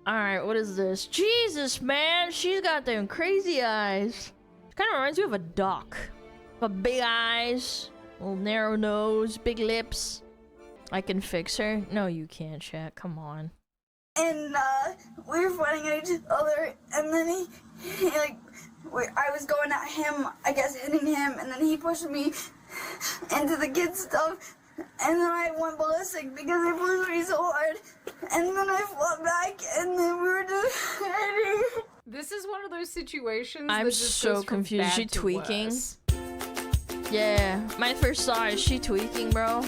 Alright, what is this? Jesus, man, she's got them crazy eyes. Kind of reminds me of a duck. But big eyes, little narrow nose, big lips. I can fix her? No, you can't, chat. Come on. And we were fighting at each other, and then I was going at him, I guess hitting him, and then he pushed me into the kid stuff, and then I went ballistic because he pushed me so hard, and then I fought back, and then we were just fighting. This is one of those situations I'm that just so goes from confused. bad She to tweaking? worse. Yeah, my first thought is she tweaking, bro.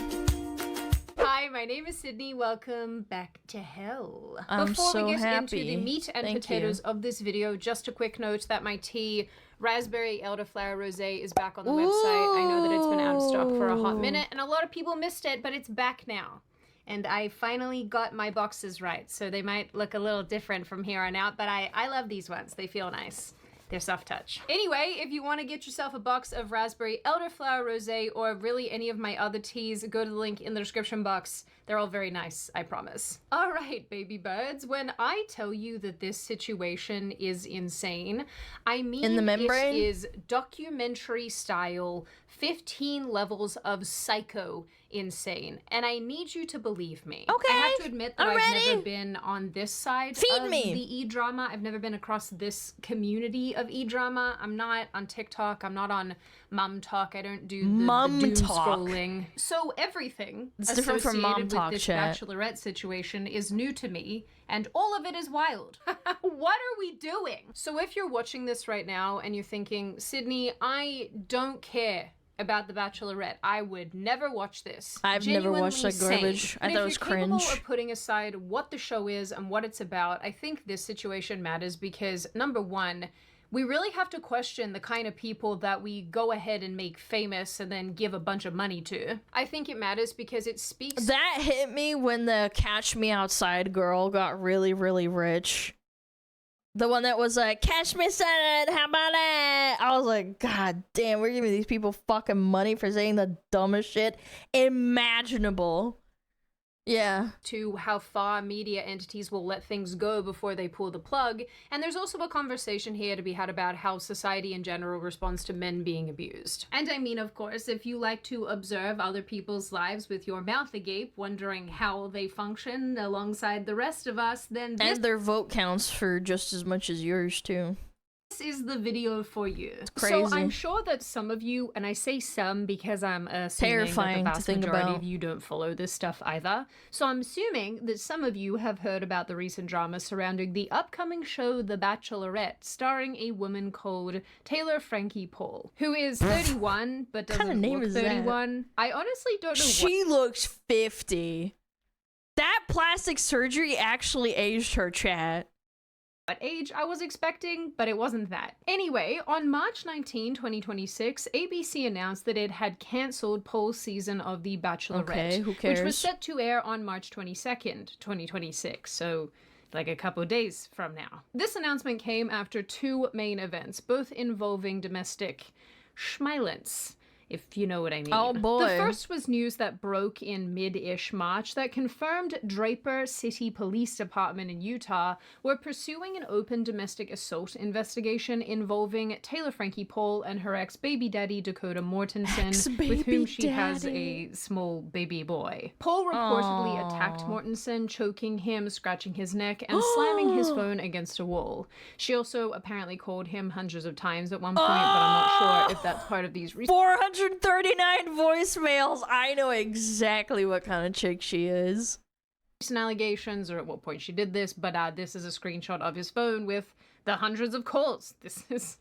Hi, my name is Sydney. Welcome back to hell. I'm Before so we get happy. into the meat and Thank potatoes you. of this video, just a quick note that my tea, Raspberry Elderflower Rosé, is back on the website. I know that it's been out of stock for a hot minute, and a lot of people missed it, but it's back now. And I finally got my boxes right, so they might look a little different from here on out, but I love these ones. They feel nice. They're soft touch. Anyway, if you want to get yourself a box of Raspberry Elderflower Rosé or really any of my other teas, go to the link in the description box. They're all very nice, I promise. All right, baby birds, when I tell you that this situation is insane, I mean In the membrane? it is documentary style, 15 levels of psycho insane. And I need you to believe me. Okay, I have to admit that I'm I've ready. never been on this side Feed of me. the e-drama. I've never been across this community of e-drama. I'm not on TikTok. I'm not on Mum Talk. I don't do the Mum doom Talk. scrolling. So everything It's different from Mom associated Talk, with this chat. Bachelorette situation is new to me, and all of it is wild. What are we doing? So if you're watching this right now and you're thinking, Sydney, I don't care about The Bachelorette. I would never watch this. I've never watched that Genuinely garbage. sane. I But thought it if was you're capable cringe. of putting aside what the show is and what it's about, I think this situation matters because, number one, we really have to question the kind of people that we go ahead and make famous and then give a bunch of money to. I think it matters because it speaks... That hit me when the Catch Me Outside girl got really, really rich. The one that was like, catch me outside, how about it? I was like, God damn, we're giving these people fucking money for saying the dumbest shit imaginable. Yeah. to how far media entities will let things go before they pull the plug. And there's also a conversation here to be had about how society in general responds to men being abused. And I mean, of course, if you like to observe other people's lives with your mouth agape, wondering how they function alongside the rest of us, then this And their vote counts for just as much as yours, too. is the video for you. crazy. So I'm sure that some of you, and I say some because I'm assuming Terrifying that to the vast think majority about. of you don't follow this stuff either. So I'm assuming that some of you have heard about the recent drama surrounding the upcoming show The Bachelorette, starring a woman called Taylor Frankie Paul, who is 31 but kinda doesn't name look is that? 31. I honestly don't know what She looks 50. That plastic surgery actually aged her, chat. age I was expecting, but it wasn't that. Anyway, on March 19, 2026, ABC announced that it had cancelled Paul's season of The Bachelorette, Okay, who which was cares? set to air on March 22nd, 2026, so like a couple days from now. This announcement came after two main events, both involving domestic schmielence, if you know what I mean. Oh, boy. The first was news that broke in mid-ish March that confirmed Draper City Police Department in Utah were pursuing an open domestic assault investigation involving Taylor Frankie Paul and her ex-baby daddy Dakota Mortensen, with whom she has a small baby boy. Paul reportedly attacked Mortensen, choking him, scratching his neck, and slamming his phone against a wall. She also apparently called him hundreds of times at one point, but I'm not sure if that's part of these 439 voicemails. I know exactly what kind of chick she is. recent allegations or at what point she did this, but this is a screenshot of his phone with the hundreds of calls. This is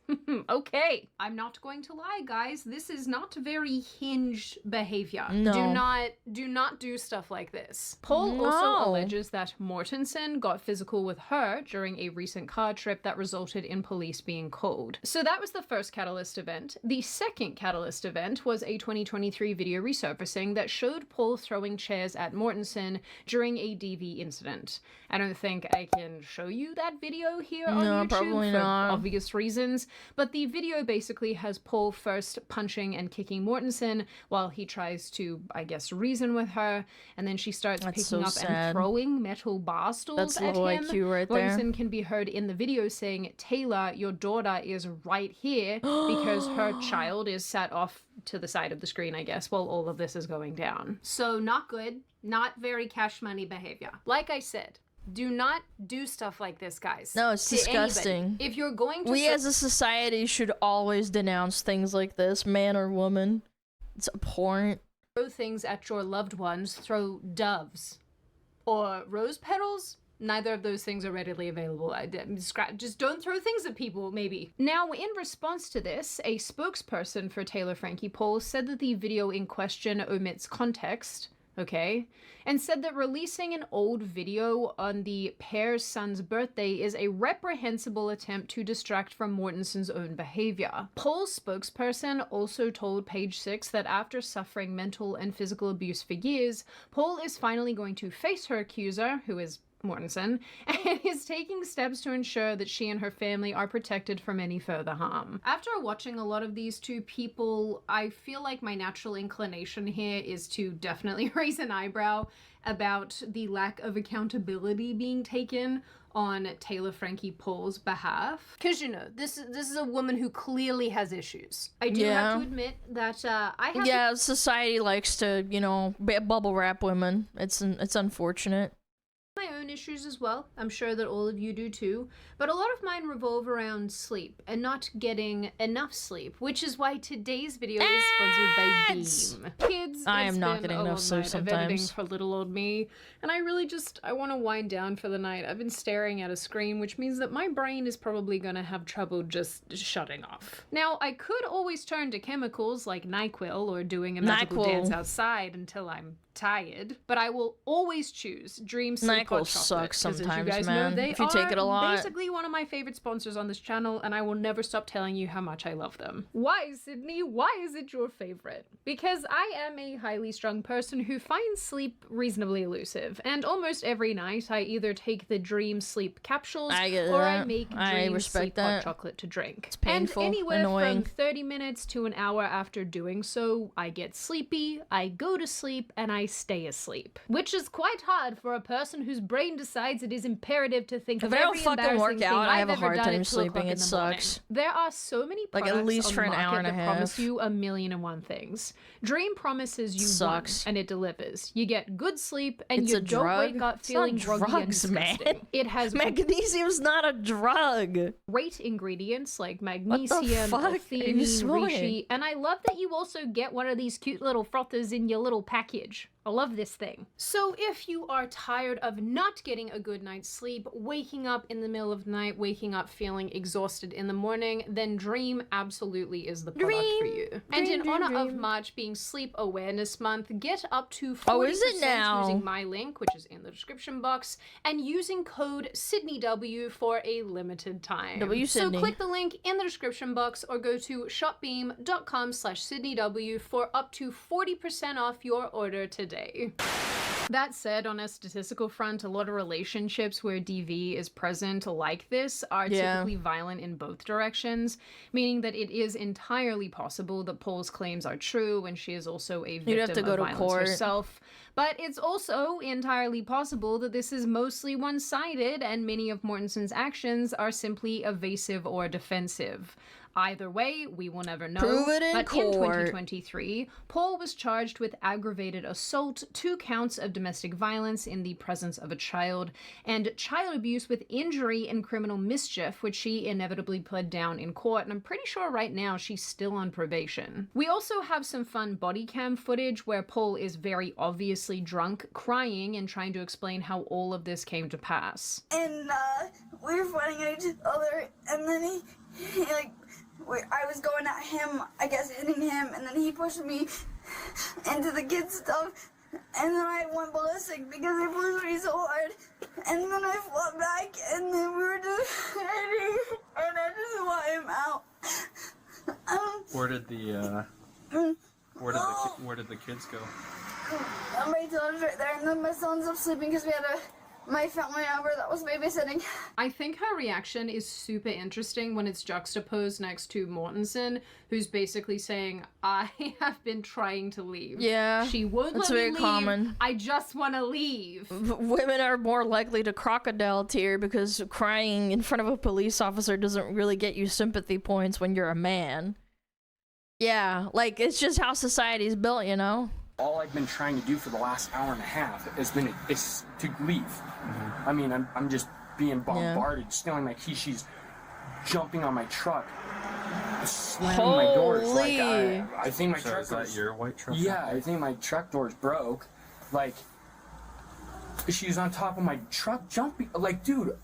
okay. I'm not going to lie, guys. This is not very hinged behavior. No. Do not do stuff like this. Paul also alleges that Mortensen got physical with her during a recent car trip that resulted in police being called. So that was the first catalyst event. The second catalyst event was a 2023 video resurfacing that showed Paul throwing chairs at Mortensen during a DV incident. I don't think I can show you that video here on No, YouTube, probably for not. obvious reasons. But the video basically has Paul first punching and kicking Mortensen while he tries to, I guess, reason with her, and then she starts picking up and throwing metal bar stools at low him. IQ right there. Mortensen can be heard in the video saying, "Taylor, your daughter is right here," because her child is sat off to the side of the screen, I guess, while all of this is going down. So not good, not very Cash Money behavior. Like I said, do not do stuff like this, guys. No, it's disgusting. Anybody. If you're going to... We as a society should always denounce things like this, man or woman. It's abhorrent. Throw things at your loved ones, throw doves. Or rose petals? Neither of those things are readily available. Just don't throw things at people, maybe. Now, in response to this, a spokesperson for Taylor Frankie Paul said that the video in question omits context, okay, and said that releasing an old video on the pair's son's birthday is a reprehensible attempt to distract from Mortensen's own behavior. Paul's spokesperson also told Page 6 that after suffering mental and physical abuse for years, Paul is finally going to face her accuser, who is Mortensen, and is taking steps to ensure that she and her family are protected from any further harm. After watching a lot of these two people, I feel like my natural inclination here is to definitely raise an eyebrow about the lack of accountability being taken on Taylor Frankie Paul's behalf. Because, you know, this is a woman who clearly has issues. I do have to admit that I have... Yeah, society likes to, you know, bubble wrap women. It's unfortunate. My own issues as well. I'm sure that all of you do too. But a lot of mine revolve around sleep and not getting enough sleep, which is why today's video is sponsored by Beam. Kids, I am not getting enough sleep of editing sometimes. for little old me, and I really I want to wind down for the night. I've been staring at a screen, which means that my brain is probably gonna have trouble just shutting off. Now, I could always turn to chemicals like NyQuil or doing a magical dance outside until I'm tired, but I will always choose Dream Sleep Hot NyQuil Chocolate, sucks 'cause sometimes, as you guys man. know, they If you take it a lot. basically one of my favorite sponsors on this channel, and I will never stop telling you how much I love them. Why, Sydney? Why is it your favorite? Because I am a highly strung person who finds sleep reasonably elusive, and almost every night I either take the Dream Sleep capsules or I make Dream Sleep Hot Chocolate to drink. It's painful, and anywhere annoying. from 30 minutes to an hour after doing so, I get sleepy, I go to sleep, and I stay asleep. Which is quite hard for a person whose brain decides it is imperative to think of every embarrassing thing I've ever done at 2 o'clock in the morning. There are so many products at least on for the an hour market and a that promise half. you a million and one things. Dream promises you one, and it delivers. You get good sleep, and It's you a don't drug? wake up It's feeling not groggy and drugs, disgusting. man. It has Magnesium's not a drug. great ingredients like magnesium, fuck are you L-theanine, smoking? reishi, and I love that you also get one of these cute little frothers in your little package. I love this thing. So if you are tired of not getting a good night's sleep, waking up in the middle of the night, waking up feeling exhausted in the morning, then Dream absolutely is the product for you. And in honor of March being Sleep Awareness Month, get up to 40% using my link, which is in the description box, and using code SydneyW for a limited time. So click the link in the description box or go to shopbeam.com/SydneyW for up to 40% off your order today. That said, on a statistical front, a lot of relationships where DV is present like this are typically violent in both directions, meaning that it is entirely possible that Paul's claims are true and she is also a victim of violence herself. But it's also entirely possible that this is mostly one-sided and many of Mortensen's actions are simply evasive or defensive. Either way, we will never know. Prove it in but court. In 2023, Paul was charged with aggravated assault, 2 counts of domestic violence in the presence of a child, and child abuse with injury and criminal mischief, which she inevitably pled down in court, and I'm pretty sure right now she's still on probation. We also have some fun body cam footage where Paul is very obviously drunk, crying, and trying to explain how all of this came to pass. And we were fighting at each other, and then he I was going at him, I guess hitting him, and then he pushed me into the kid stuff, and then I went ballistic because he pushed me so hard, and then I fought back, and then we were just fighting, and I just want him out. Where did the kids go? My daughter's right there, and then my son's up sleeping because we had a my family member that was babysitting. I think her reaction is super interesting when it's juxtaposed next to Mortensen, who's basically saying, I have been trying to leave. Yeah, she won't that's let me very leave. common. I just want to leave. Women are more likely to crocodile tear because crying in front of a police officer doesn't really get you sympathy points when you're a man. Yeah, like, it's just how society's built, you know? All I've been trying to do for the last hour and a half is to leave. I mean, I'm just being bombarded, stealing my keys. She's jumping on my truck, slamming my doors. Like, I think my truck. Is that your white truck? Yeah, I think my truck doors broke. Like, she's on top of my truck jumping. Like, dude,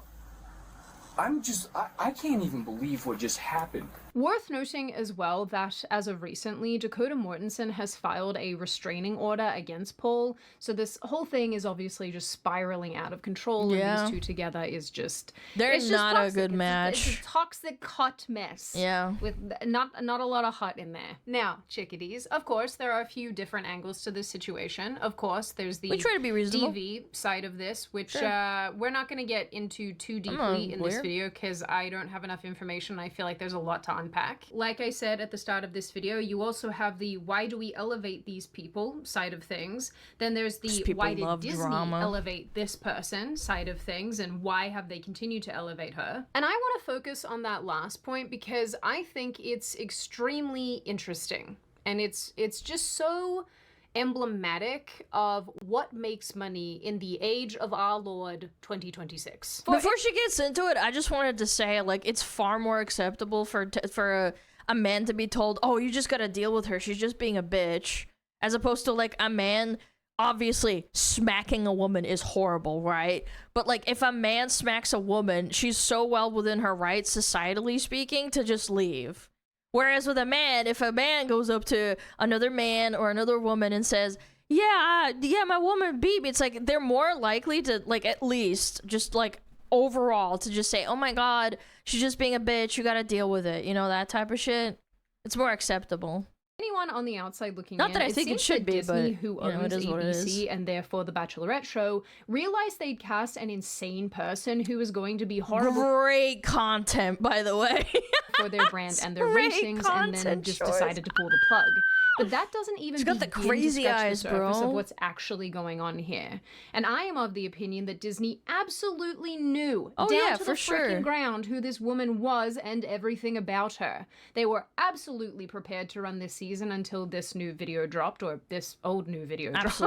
I can't even believe what just happened. Worth noting as well that, as of recently, Dakota Mortensen has filed a restraining order against Paul, so this whole thing is obviously just spiraling out of control, and these two together is just... They're not toxic. a good match. It's a toxic hot mess. Yeah. With not a lot of hot in there. Now, chickadees, of course, there are a few different angles to this situation. Of course, there's the we try to be reasonable. DV side of this, which we're not going to get into too deeply in this video, because I don't have enough information. I feel like there's a lot to unpack. Like I said at the start of this video, you also have the why do we elevate these people side of things. Then there's the why did Disney elevate this person side of things, and why have they continued to elevate her. And I want to focus on that last point because I think it's extremely interesting, and it's just so emblematic of what makes money in the age of our Lord 2026. Before she gets into it, I just wanted to say, like, it's far more acceptable for a man to be told, oh, you just gotta deal with her, she's just being a bitch, as opposed to, like, a man, obviously, smacking a woman is horrible, right? But, like, if a man smacks a woman, she's so well within her rights, societally speaking, to just leave. Whereas with a man, if a man goes up to another man or another woman and says, yeah, my woman beat me, it's like they're more likely to, like, at least just, like, overall to just say, oh my god, she's just being a bitch, you gotta deal with it, you know, that type of shit. It's more acceptable. Anyone on the outside looking Not in, that I think it should be, Disney, but who you know, owns it is what it is. ABC and therefore the Bachelorette show, realized they'd cast an insane person who was going to be horrible. Great content, by the way. For their brand and their ratings, and then just decided to pull the plug. But that doesn't even She's got the crazy eyes, the surface bro. of what's actually going on here. And I am of the opinion that Disney absolutely knew down to the freaking ground who this woman was and everything about her. They were absolutely prepared to run this season until this new video dropped, or this old new video dropped.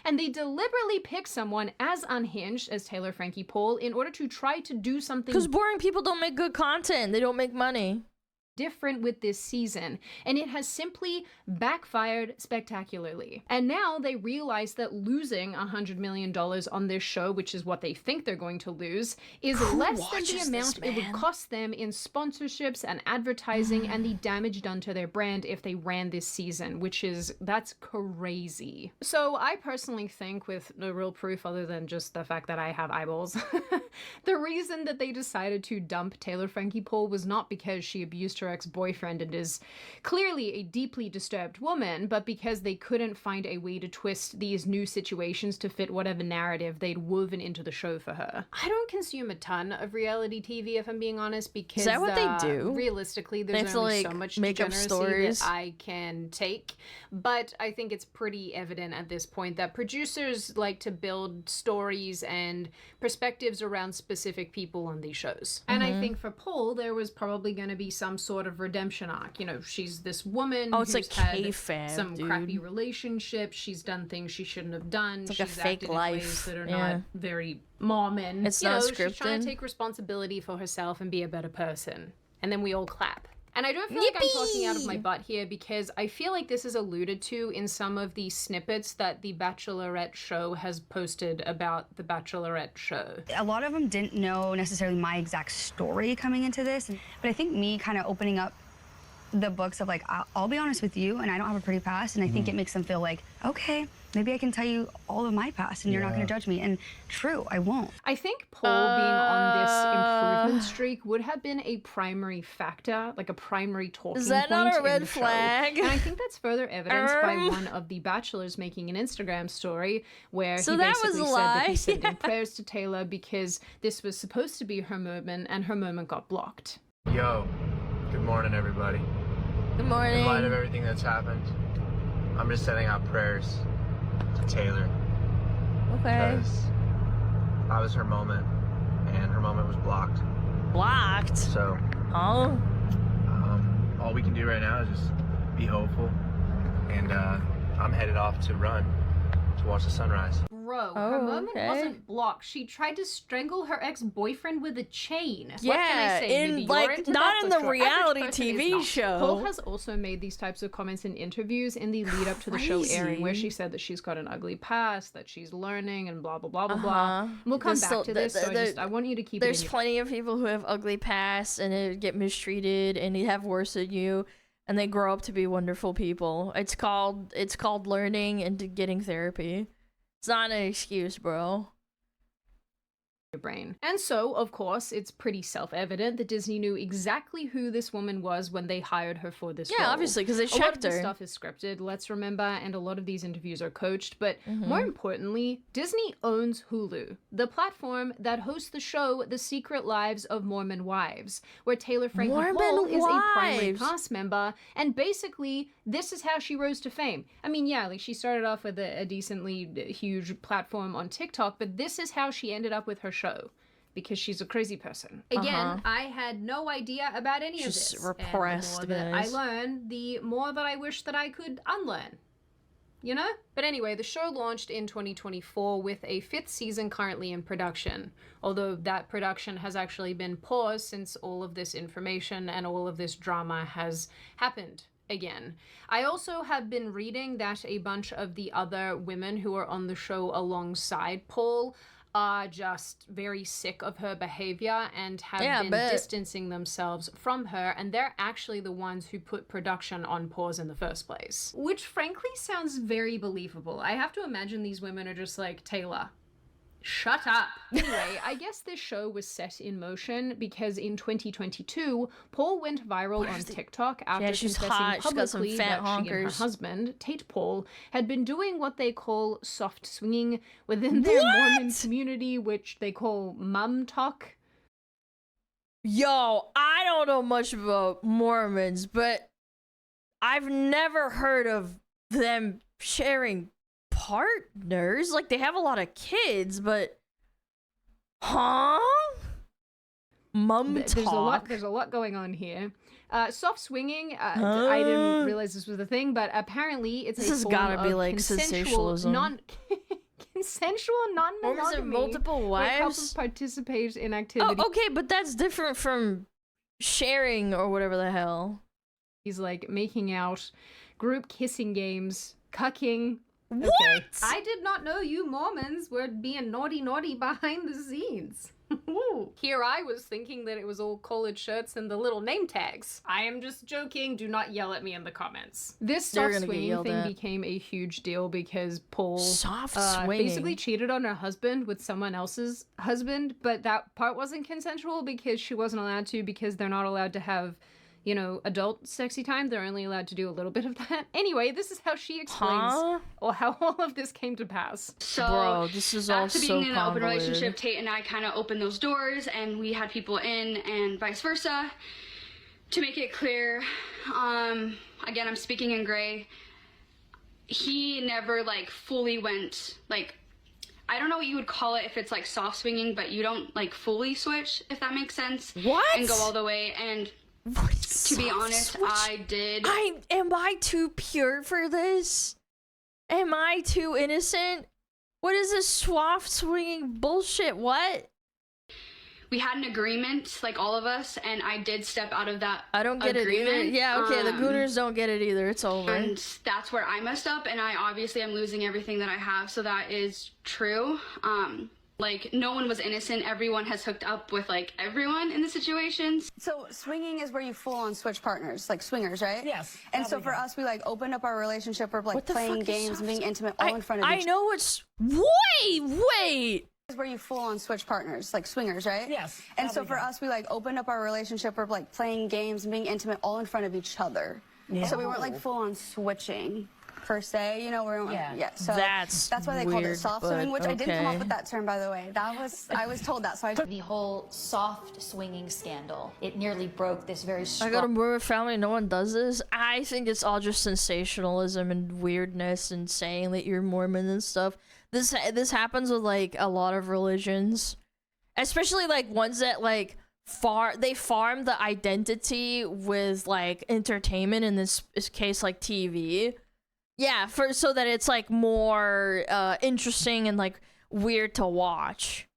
And they deliberately picked someone as unhinged as Taylor Frankie Paul in order to try to do something. Because boring people don't make good content. They don't make money. Different with this season, and it has simply backfired spectacularly. And now they realize that losing $100 million on this show, which is what they think they're going to lose, is less than the amount it would cost them in sponsorships and advertising and the damage done to their brand if they ran this season, that's crazy. So I personally think, with no real proof other than just the fact that I have eyeballs, the reason that they decided to dump Taylor Frankie Paul was not because she abused her ex-boyfriend and is clearly a deeply disturbed woman, but because they couldn't find a way to twist these new situations to fit whatever narrative they'd woven into the show for her. I don't consume a ton of reality TV, if I'm being honest, because is that what they do? Realistically, there's only so much degeneracy that I can take, but I think it's pretty evident at this point that producers like to build stories and perspectives around specific people on these shows. And I think for Paul, there was probably going to be some sort of redemption arc. You know, she's this woman who's like had some crappy relationships. She's done things she shouldn't have done. It's like she's a fake acted life. In ways that are not very Mormon. It's not scripted. She's trying to take responsibility for herself and be a better person. And then we all clap. And I don't feel like I'm talking out of my butt here, because I feel like this is alluded to in some of the snippets that the Bachelorette show has posted about the Bachelorette show. A lot of them didn't know necessarily my exact story coming into this, but I think me kind of opening up the books of like, I'll be honest with you, and I don't have a pretty past, and I think it makes them feel like, okay, maybe I can tell you all of my past, and you're not going to judge me. And true, I won't. I think Paul being on this improvement streak would have been a primary factor, like a primary talking point. Is that not a red show. flag? And I think that's further evidenced by one of the Bachelors making an Instagram story where he that was basically a said lie? that he sent in prayers to Taylor because this was supposed to be her moment, and her moment got blocked. Yo, good morning, everybody. Good morning. In light of everything that's happened, I'm just sending out prayers to Taylor. Okay. Because that was her moment, and her moment was blocked. Blocked? So, Oh. all we can do right now is just be hopeful. And I'm headed off to run to watch the sunrise. Bro, Oh, her moment okay. wasn't blocked. She tried to strangle her ex-boyfriend with a chain. What can Yeah, I say? in, Maybe like, you're into not that, in but the your reality average person is TV not. show. Paul has also made these types of comments in interviews in the lead up to the show airing, where she said that she's got an ugly past, that she's learning, and blah blah blah blah blah. We'll come back to this. So I want you to keep. There's it in plenty of people who have ugly pasts and they get mistreated and they have worse than you, and they grow up to be wonderful people. It's called learning and getting therapy. It's not an excuse, bro. your brain. And so, of course, it's pretty self-evident that Disney knew exactly who this woman was when they hired her for this role. Yeah, obviously, because they A lot of checked this her. stuff is scripted, let's remember, and a lot of these interviews are coached, but more importantly, Disney owns Hulu, the platform that hosts the show The Secret Lives of Mormon Wives, where Taylor Frankie Mormon Hall is a primary Wives. cast member, and basically, this is how she rose to fame. I mean, yeah, like she started off with a decently huge platform on TikTok, but this is how she ended up with her show. Because she's a crazy person. Again, I had no idea about any of She's this. repressed, and the more that I guys. learn, the more that I wish that I could unlearn. You know? But anyway, the show launched in 2024 with a 5th season currently in production. Although that production has actually been paused since all of this information and all of this drama has happened again. I also have been reading that a bunch of the other women who are on the show alongside Paul are just very sick of her behavior and have been distancing themselves from her, and they're actually the ones who put production on pause in the first place. Which frankly sounds very believable. I have to imagine these women are just like, Taylor, shut up. Anyway, I guess this show was set in motion because in 2022, Paul went viral on TikTok after she's confessing hot. She's got some publicly fat that she and her honkers. husband, Tate Paul, had been doing what they call soft swinging within their Mormon community, which they call mum talk. Yo, I don't know much about Mormons, but I've never heard of them sharing partners. Like, they have a lot of kids, but mum talk. There's a lot going on here. Soft swinging, I didn't realize this was a thing, but apparently it's This a has form gotta be of like consensual, sensationalism. consensual non-monogamy. Mormons have multiple where wives. couples participate in activities. Oh, okay, but that's different from sharing or whatever the hell. He's like making out, group kissing games, cucking. What? Okay. I did not know you Mormons were being naughty behind the scenes. Here I was thinking that it was all collared shirts and the little name tags. I am just joking. Do not yell at me in the comments. This They're soft gonna get swinging yelled thing at. became a huge deal because Paul Soft swinging. basically cheated on her husband with someone else's husband, but that part wasn't consensual because she wasn't allowed to, because they're not allowed to have, you know, adult sexy time. They're only allowed to do a little bit of that. Anyway, this is how she explains or how all of this came to pass. So, Bro, this is all after so being in an open convoluted. relationship, Tate and I kind of opened those doors, and we had people in, and vice versa. To make it clear, again, I'm speaking in gray. He never like fully went like, I don't know what you would call it if it's like soft swinging, but you don't like fully switch, if that makes sense. What? And go all the way. And What is to be soft honest, switch? I did. Am I too pure for this? Am I too innocent? What is this soft swinging bullshit? What? We had an agreement, like all of us, and I did step out of that I don't get it either. agreement. Yeah, okay, the Gooners don't get it either. It's over. And that's where I messed up, and I obviously am losing everything that I have, so that is true. Like, no one was innocent. Everyone has hooked up with, like, everyone in the situations. So swinging is where you full on switch partners, like swingers, right? Yes. And so for us, we like opened up our relationship of like playing games and being intimate all in front of each I know it's wait. is where you full on switch partners, like swingers, right? Yes. And so for us, we like opened up our relationship of like playing games and being intimate all in front of each other. Yeah. So we weren't like full on switching per se, you know, so That's why they called it weird, soft but swimming, which I didn't come up okay. with that term, by the way. I was told that, so I The whole soft swinging scandal, it nearly broke this very I strong got a Mormon family, no one does this. I think it's all just sensationalism and weirdness and saying that you're Mormon and stuff. This happens with like a lot of religions, especially like ones that like farm the identity with like entertainment, in this case like TV. Yeah, so that it's like more interesting and like weird to watch.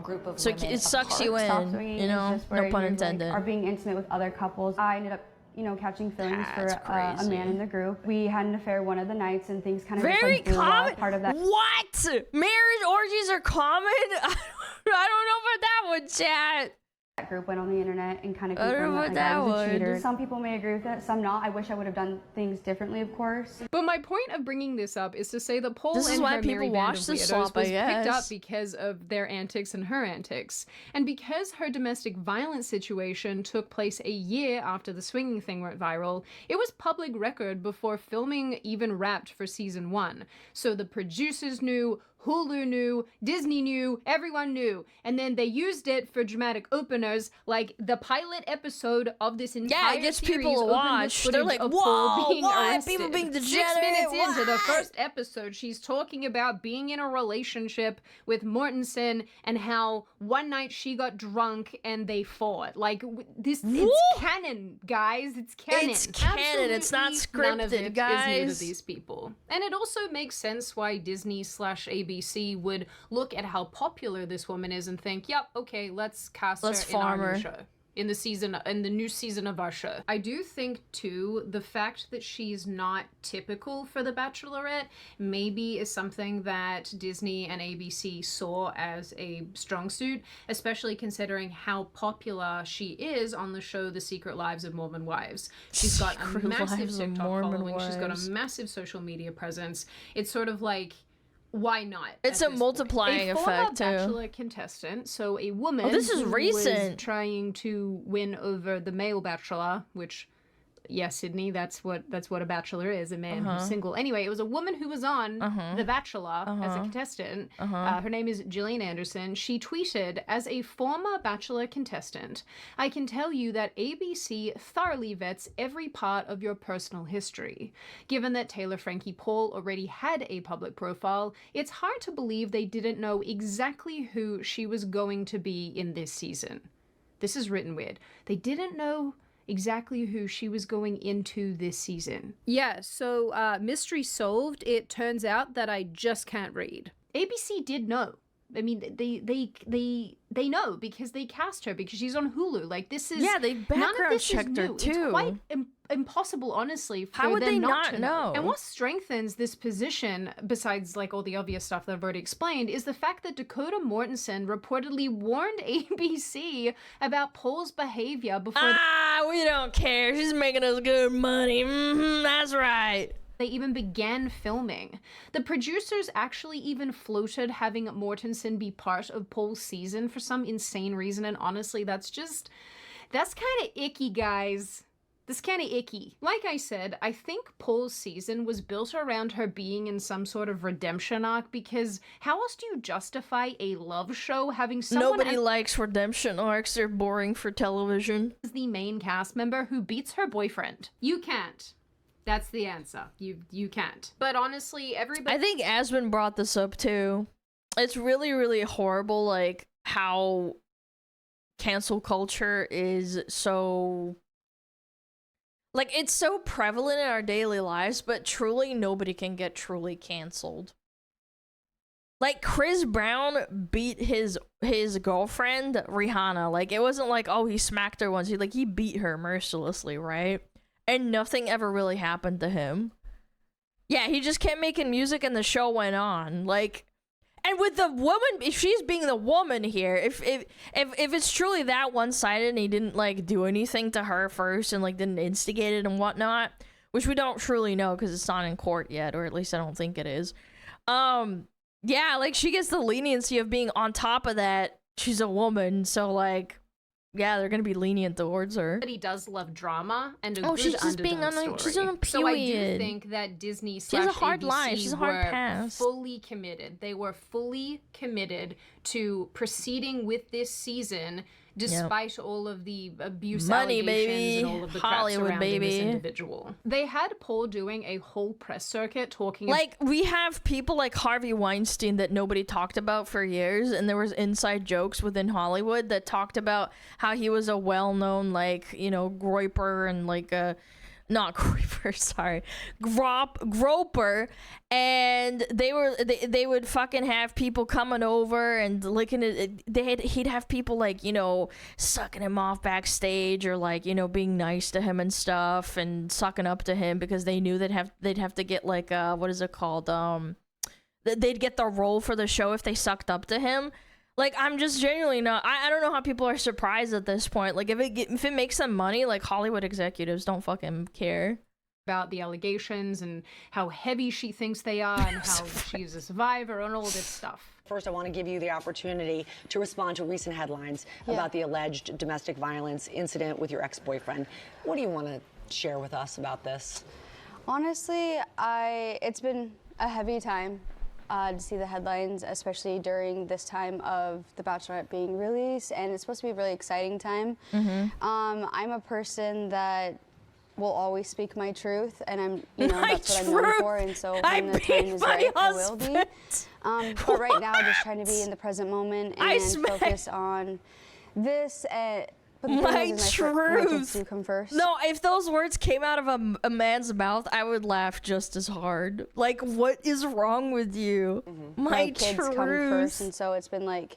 group of So women it sucks you Soft in, swinging you is know, just where no pun you, intended. Like, are being intimate with other couples. I ended up, you know, catching feelings for That's a crazy. man in the group. We had an affair one of the nights, and things kind of just, Very like, blew common. up. Part of that. What? Marriage orgies are common? I don't know about that one, chat. That group went on the internet and kind of I don't know confirmed what that, like, I that was a would. cheater. Some people may agree with it, some not. I wish I would have done things differently, of course. But my point of bringing this up is to say that Paul This is and why her people merry band watch of this weirdos slop, I was picked up guess. because of their antics and her antics. And because her domestic violence situation took place a year after the swinging thing went viral, it was public record before filming even wrapped for season 1. So the producers knew, Hulu knew, Disney knew, everyone knew, and then they used it for dramatic openers, like the pilot episode of this entire Yeah, it gets series people to opened with watch. They're footage like, of Paul whoa, being what? arrested. People being 6 degenerate, minutes into the what? first episode, she's talking about being in a relationship with Mortensen and how one night she got drunk and they fought. Like, it's canon, guys. It's canon. It's canon. It's not Absolutely none of scripted, it guys. is new to these people. And it also makes sense why Disney/ABC would look at how popular this woman is and think, yep, okay, let's cast Let's her in our farm new her. show. In the new season of our show. I do think too, the fact that she's not typical for the Bachelorette maybe is something that Disney and ABC saw as a strong suit, especially considering how popular she is on the show The Secret Lives of Mormon Wives. She's got a Secret massive Lives of TikTok Mormon following, she's got Wives. a massive social media presence. It's sort of like, why not? It's at a this multiplying point? A former effect, too. Bachelor contestant, so a woman Oh, this is who was recent. trying to win over the male bachelor, which, yes, Sydney, that's what a bachelor is, a man who's single. Anyway, it was a woman who was on The Bachelor as a contestant. Her name is Gillian Anderson. She tweeted, as a former Bachelor contestant, I can tell you that ABC thoroughly vets every part of your personal history. Given that Taylor Frankie Paul already had a public profile, it's hard to believe they didn't know exactly who she was going to be in this season. This is written weird. They didn't know exactly who she was going into this season. Yeah, so mystery solved. It turns out that I just can't read. ABC did know. I mean, they know because they cast her because she's on Hulu. Like, this is Yeah, they none of background this is checked her, new. too. It's quite impossible, honestly, for How would them they not not to know? And what strengthens this position, besides like all the obvious stuff that I've already explained, is the fact that Dakota Mortensen reportedly warned ABC about Paul's behavior before We don't care. She's making us good money. That's right. they even began filming. The producers actually even floated having Mortensen be part of Paul's season for some insane reason, and honestly, that's kind of icky, guys. That's kind of icky. Like I said, I think Paul's season was built around her being in some sort of redemption arc, because how else do you justify a love show having someone Nobody likes redemption arcs. They're boring for television. as the main cast member who beats her boyfriend? You can't. That's the answer. You can't. But honestly, everybody... I think Asmund brought this up too. It's really, really horrible, like, how cancel culture is so... Like, it's so prevalent in our daily lives, but truly nobody can get truly canceled. Like, Chris Brown beat his girlfriend, Rihanna. Like, it wasn't like, oh, he smacked her once. He beat her mercilessly, right? And nothing ever really happened to him. Yeah, he just kept making music and the show went on. Like, And with the woman, if she's being the woman here, if it's truly that one-sided and he didn't like do anything to her first and like didn't instigate it and whatnot, which we don't truly know because it's not in court yet, or at least I don't think it is. Yeah, like she gets the leniency of being on top of that. She's a woman, so like, yeah, they're gonna be lenient towards her. But he does love drama and a good she's just being underdog story. she's on a period. So I do think that Disney / She has a hard ABC line. She's a hard were pass. fully committed. They were fully committed to proceeding with this season, despite all of the abuse Money, allegations baby. and all of the Hollywood, crap surrounding this baby. individual. They had Paul doing a whole press circuit talking Like, we have people like Harvey Weinstein that nobody talked about for years, and there was inside jokes within Hollywood that talked about how he was a well-known, like, you know, groiper and like a not groiper, sorry, groper, and they would fucking have people coming over and licking it. He'd have people like, you know, sucking him off backstage or like, you know, being nice to him and stuff and sucking up to him because they knew they'd have to get like what is it called, they'd get the role for the show if they sucked up to him. Like, I'm just genuinely not. I don't know how people are surprised at this point. Like, if it makes them money, like Hollywood executives don't fucking care about the allegations and how heavy she thinks they are and how she's a survivor and all this stuff. First, I want to give you the opportunity to respond to recent headlines about the alleged domestic violence incident with your ex-boyfriend. What do you want to share with us about this? Honestly, it's been a heavy time. To see the headlines, especially during this time of The Bachelorette being released, and it's supposed to be a really exciting time. I'm a person that will always speak my truth, and I'm, that's what I'm known for, and so when the time is right, I will be. But right now, just trying to be in the present moment and focus on this. But my truth. My kids do come first. No, if those words came out of a man's mouth, I would laugh just as hard. Like, what is wrong with you? My kids truth. come first, and so it's been like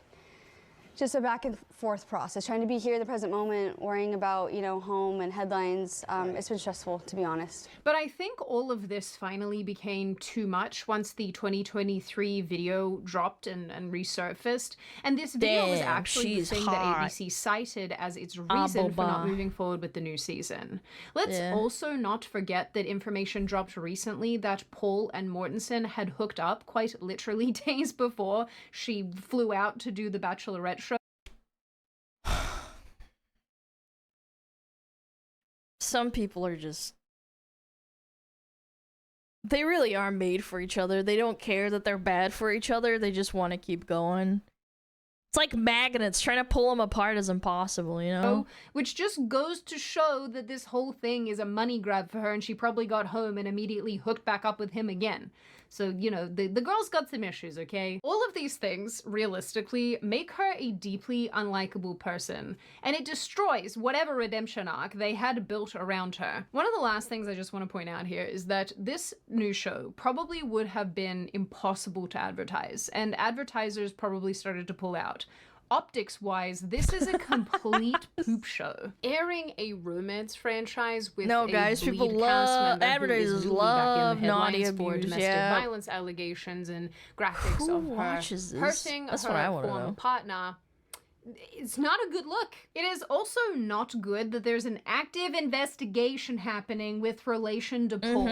just a back and forth process, trying to be here in the present moment, worrying about, home and headlines. It's been stressful, to be honest. But I think all of this finally became too much once the 2023 video dropped and resurfaced. And this video was actually the thing that ABC cited as its reason for not moving forward with the new season. Let's also not forget that information dropped recently that Paul and Mortensen had hooked up quite literally days before she flew out to do the Bachelorette show. Some people are just... They really are made for each other. They don't care that they're bad for each other. They just want to keep going. It's like magnets. Trying to pull them apart is impossible, you know? Which just goes to show that this whole thing is a money grab for her, and she probably got home and immediately hooked back up with him again. So, the girl's got some issues, okay? All of these things, realistically, make her a deeply unlikable person, and it destroys whatever redemption arc they had built around her. One of the last things I just want to point out here is that this new show probably would have been impossible to advertise, and advertisers probably started to pull out. Optics-wise, this is a complete poop show. Airing a romance franchise with a people lead love cast member advertisers who is back in the naughty headlines for abuse, domestic violence allegations and graphics of her hurting her former partner. It's not a good look. It is also not good that there's an active investigation happening with relation to Paul.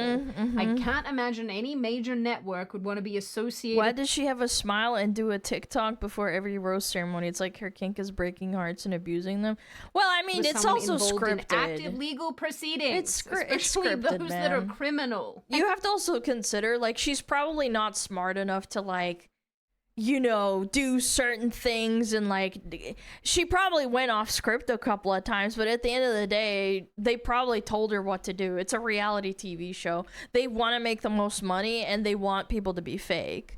I can't imagine any major network would want to be associated. Why does she have a smile and do a TikTok before every rose ceremony? It's like her kink is breaking hearts and abusing them. Well, I mean, it's also scripted. In active legal proceedings. It's scripted, those man. that are criminal. You have to also consider, like, she's probably not smart enough to, like, do certain things, and like she probably went off script a couple of times, but at the end of the day they probably told her what to do. It's a reality TV show. They want to make the most money and they want people to be fake.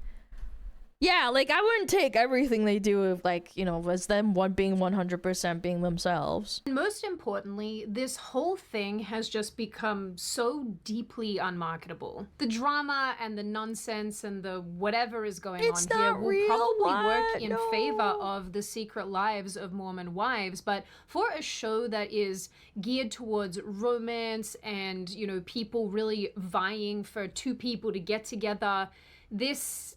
Yeah, like I wouldn't take everything they do as them being 100% being themselves. Most importantly, this whole thing has just become so deeply unmarketable. The drama and the nonsense and the whatever is going on here will probably work in favor of the secret lives of Mormon wives, but for a show that is geared towards romance and, people really vying for two people to get together, this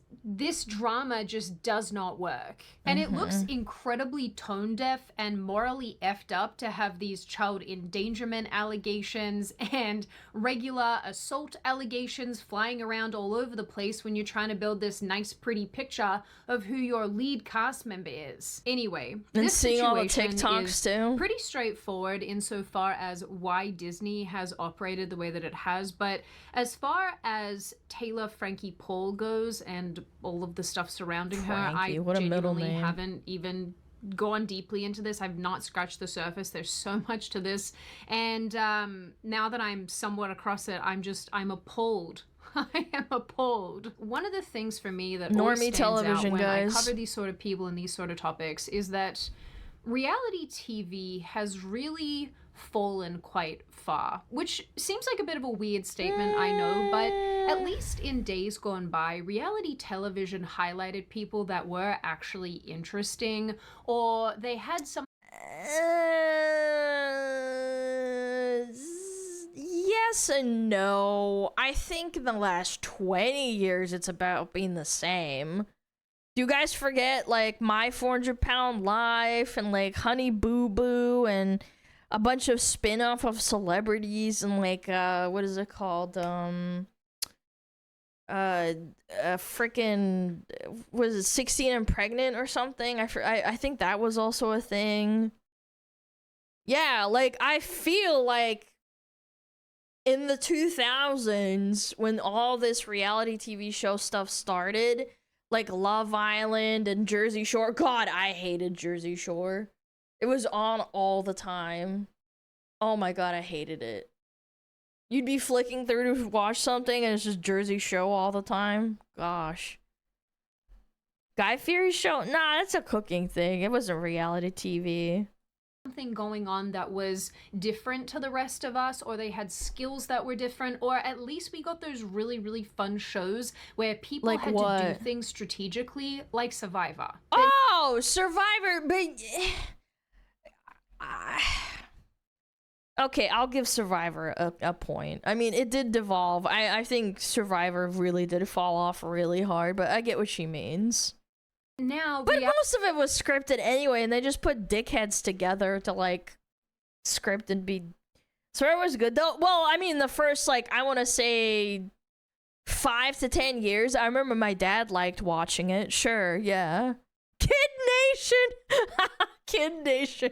drama just does not work. And it looks incredibly tone deaf and morally effed up to have these child endangerment allegations and regular assault allegations flying around all over the place when you're trying to build this nice pretty picture of who your lead cast member is. Anyway, And this seeing all the situation TikToks is too. pretty straightforward insofar as why Disney has operated the way that it has, but as far as Taylor Frankie Paul goes and all of the stuff surrounding Frankie, her, what I a middle genuinely name. haven't even gone deeply into this. I've not scratched the surface. There's so much to this, and now that I'm somewhat across it, I'm appalled. I am appalled. One of the things for me that always Normie stands television, out when guys. I cover these sort of people and these sort of topics is that reality TV has really fallen quite far, which seems like a bit of a weird statement, I know, but at least in days gone by, reality television highlighted people that were actually interesting, or they had some Yes and no. I think in the last 20 years it's about being the same. Do you guys forget like My 400-Pound Life and like Honey Boo Boo and a bunch of spin-off of celebrities and like what is it called? Freaking was it 16 and Pregnant or something? I think that was also a thing. Yeah, like I feel like in the 2000s when all this reality TV show stuff started, like Love Island and Jersey Shore. God, I hated Jersey Shore. It was on all the time. Oh my god, I hated it. You'd be flicking through to watch something and it's just Jersey Show all the time. Gosh. Guy Fieri's show? Nah, that's a cooking thing. It wasn't reality TV. something going on that was different to the rest of us, or they had skills that were different, or at least we got those really, really fun shows where people Like had what? to do things strategically, like Survivor. Oh, Survivor, but... Okay, I'll give Survivor a point. I mean, it did devolve. I think Survivor really did fall off really hard, but I get what she means. Now, but most of it was scripted anyway, and they just put dickheads together to, like, script and be... Survivor was good, though. Well, I mean, the first, like, I want to say 5 to 10 years, I remember my dad liked watching it. Sure, yeah. Kid Nation! Kid Nation.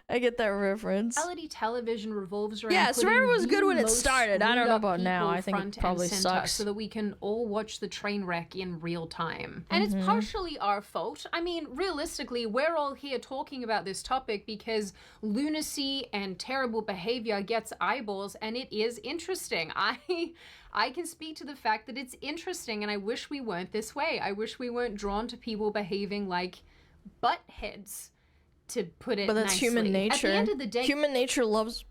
I get that reference. Reality television revolves around. Yeah, Survivor was good when it started. I don't know about now. I think front it probably and center, sucks. so that we can all watch the train wreck in real time. And Mm-hmm. it's partially our fault. I mean, realistically, we're all here talking about this topic because lunacy and terrible behavior gets eyeballs, and it is interesting. I can speak to the fact that it's interesting, and I wish we weren't this way. I wish we weren't drawn to people behaving like butt heads, to put it But that's nicely. human nature. At the end of the day, human nature loves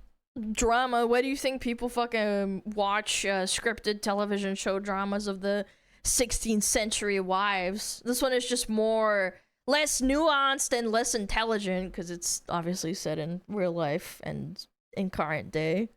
drama. Why do you think people fucking watch scripted television show dramas of the 16th century wives? This one is just less nuanced and less intelligent because it's obviously set in real life and in current day.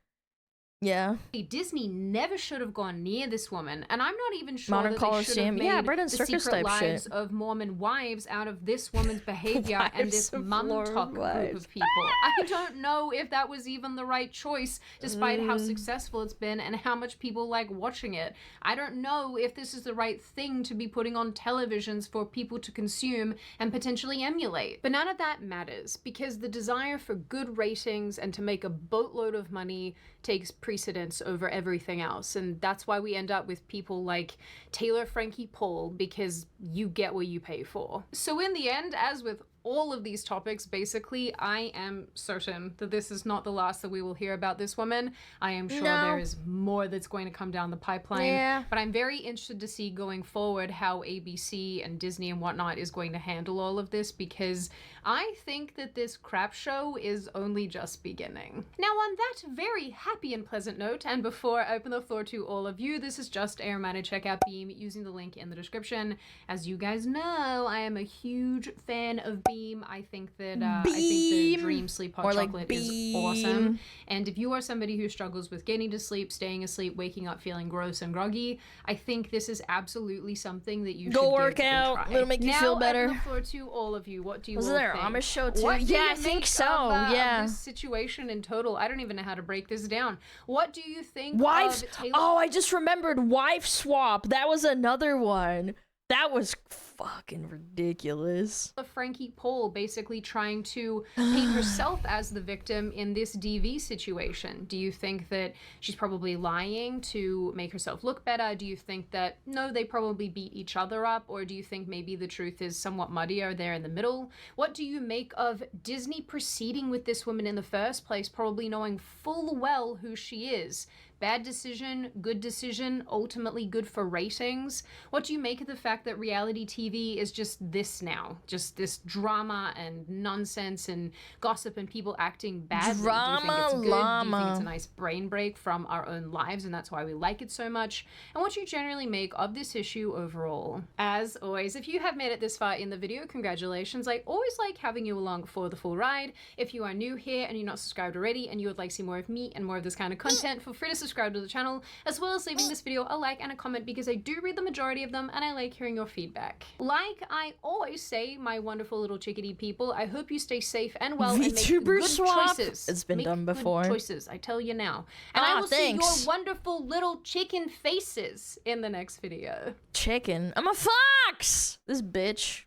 Yeah. Disney never should have gone near this woman, and I'm not even sure Modern that they should have Coliseum. made Yeah, Bread and the Circus Secret type Lives shit. of Mormon Wives out of this woman's behavior and this Wives of mum Mormon talk group Wives. of people. I don't know if that was even the right choice, despite how successful it's been and how much people like watching it. I don't know if this is the right thing to be putting on televisions for people to consume and potentially emulate. But none of that matters, because the desire for good ratings and to make a boatload of money takes precedence over everything else, and that's why we end up with people like Taylor Frankie Paul, because you get what you pay for. So in the end, as with all of these topics, basically, I am certain that this is not the last that we will hear about this woman. I am sure there is more that's going to come down the pipeline. Yeah. But I'm very interested to see going forward how ABC and Disney and whatnot is going to handle all of this, because I think that this crap show is only just beginning. Now, on that very happy and pleasant note, and before I open the floor to all of you, this is just a reminder to check out Beam using the link in the description. As you guys know, I am a huge fan of Beam. Beam. I think that I think the Dream Sleep Hot More like Chocolate is Beam. awesome. And if you are somebody who struggles with getting to sleep, staying asleep, waking up feeling gross and groggy, I think this is absolutely something that you should Go give work a out. try. It'll make you feel better. Now, I look to all of you. What do you Wasn't all there think? an Amish show too? What do Yeah, you I think make so. Of Yeah. this situation in total. I don't even know how to break this down. What do you think Wives. of Taylor? Oh, I just remembered Wife Swap. That was another one. That was fucking ridiculous. Frankie Paul basically trying to paint herself as the victim in this DV situation. Do you think that she's probably lying to make herself look better? Do you think that, no, they probably beat each other up? Or do you think maybe the truth is somewhat muddier there in the middle? What do you make of Disney proceeding with this woman in the first place, probably knowing full well who she is? Bad decision, good decision, ultimately good for ratings. What do you make of the fact that reality TV is just this now? Just this drama and nonsense and gossip and people acting badly? Drama do you think it's good? Do you think llama. it's a nice brain break from our own lives and that's why we like it so much? And what do you generally make of this issue overall? As always, if you have made it this far in the video, congratulations. I always like having you along for the full ride. If you are new here and you're not subscribed already and you would like to see more of me and more of this kind of content, feel free to subscribe to the channel, as well as leaving this video a like and a comment because I do read the majority of them and I like hearing your feedback. Like I always say, my wonderful little chickadee people, I hope you stay safe and well and make VTuber good swap? choices. It's been Make done good before. choices, I tell you now. And I Ah, will thanks. see your wonderful little chicken faces in the next video. Chicken. I'm a fox! This bitch.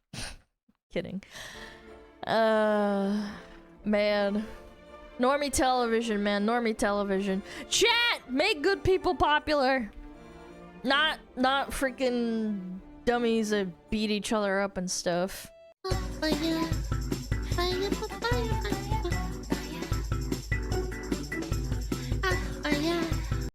Kidding. Man. Normie television, man. Normie television. Chat! Make good people popular. Not freaking dummies that beat each other up and stuff.